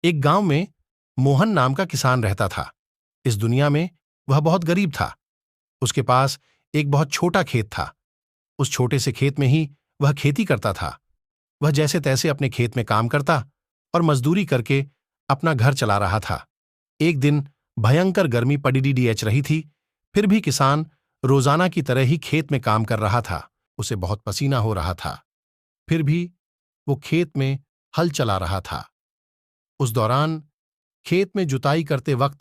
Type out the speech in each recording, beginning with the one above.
एक गांव में मोहन नाम का किसान रहता था। इस दुनिया में वह बहुत गरीब था। उसके पास एक बहुत छोटा खेत था। उस छोटे से खेत में ही वह खेती करता था। वह जैसे तैसे अपने खेत में काम करता और मजदूरी करके अपना घर चला रहा था। एक दिन भयंकर गर्मी पड़ीडीएच रही थी। फिर भी किसान रोजाना की तरह ही खेत में काम कर रहा था। उसे बहुत पसीना हो रहा था। फिर भी वो खेत में हल चला रहा था। उस दौरान खेत में जुताई करते वक्त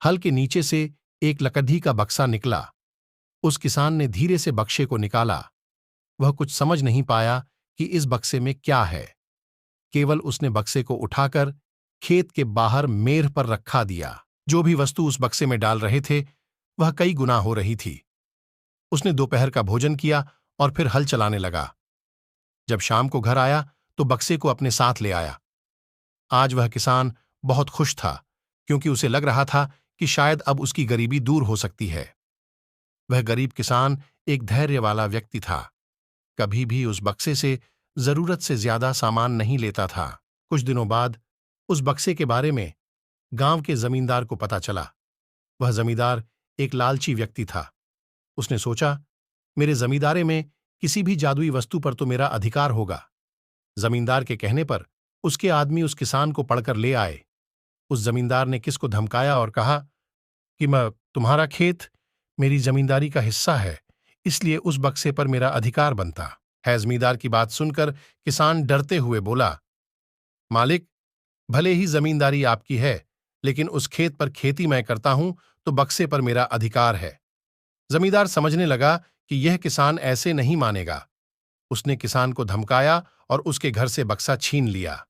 हल के नीचे से एक लकड़ी का बक्सा निकला। उस किसान ने धीरे से बक्से को निकाला। वह कुछ समझ नहीं पाया कि इस बक्से में क्या है। केवल उसने बक्से को उठाकर खेत के बाहर मेड़ पर रखा दिया। जो भी वस्तु उस बक्से में डाल रहे थे वह कई गुना हो रही थी। उसने दोपहर का भोजन किया और फिर हल चलाने लगा। जब शाम को घर आया तो बक्से को अपने साथ ले आया। आज वह किसान बहुत खुश था, क्योंकि उसे लग रहा था कि शायद अब उसकी गरीबी दूर हो सकती है। वह गरीब किसान एक धैर्य वाला व्यक्ति था। कभी भी उस बक्से से जरूरत से ज्यादा सामान नहीं लेता था। कुछ दिनों बाद उस बक्से के बारे में गांव के जमींदार को पता चला। वह जमींदार एक लालची व्यक्ति था। उसने सोचा, मेरे जमींदारे में किसी भी जादुई वस्तु पर तो मेरा अधिकार होगा। जमींदार के कहने पर उसके आदमी उस किसान को पढ़कर ले आए। उस जमींदार ने किसको धमकाया और कहा कि मैं तुम्हारा खेत मेरी जमींदारी का हिस्सा है, इसलिए उस बक्से पर मेरा अधिकार बनता है। जमींदार की बात सुनकर किसान डरते हुए बोला, मालिक, भले ही जमींदारी आपकी है, लेकिन उस खेत पर खेती मैं करता हूं तो बक्से पर मेरा अधिकार है। जमींदार समझने लगा कि यह किसान ऐसे नहीं मानेगा। उसने किसान को धमकाया और उसके घर से बक्सा छीन लिया।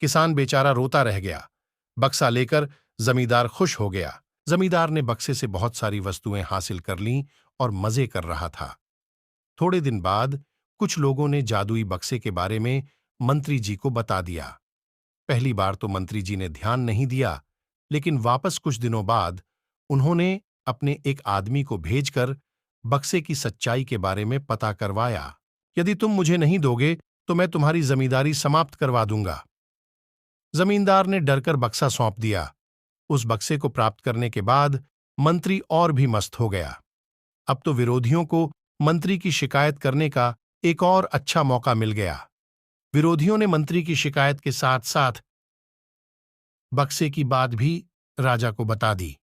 किसान बेचारा रोता रह गया। बक्सा लेकर जमींदार खुश हो गया। जमींदार ने बक्से से बहुत सारी वस्तुएं हासिल कर लीं और मजे कर रहा था। थोड़े दिन बाद कुछ लोगों ने जादुई बक्से के बारे में मंत्री जी को बता दिया। पहली बार तो मंत्री जी ने ध्यान नहीं दिया, लेकिन वापस कुछ दिनों बाद उन्होंने अपने एक आदमी को भेजकर बक्से की सच्चाई के बारे में पता करवाया। यदि तुम मुझे नहीं दोगे तो मैं तुम्हारी जमींदारी समाप्त करवा दूंगा। जमींदार ने डरकर बक्सा सौंप दिया। उस बक्से को प्राप्त करने के बाद मंत्री और भी मस्त हो गया। अब तो विरोधियों को मंत्री की शिकायत करने का एक और अच्छा मौका मिल गया। विरोधियों ने मंत्री की शिकायत के साथ साथ बक्से की बात भी राजा को बता दी।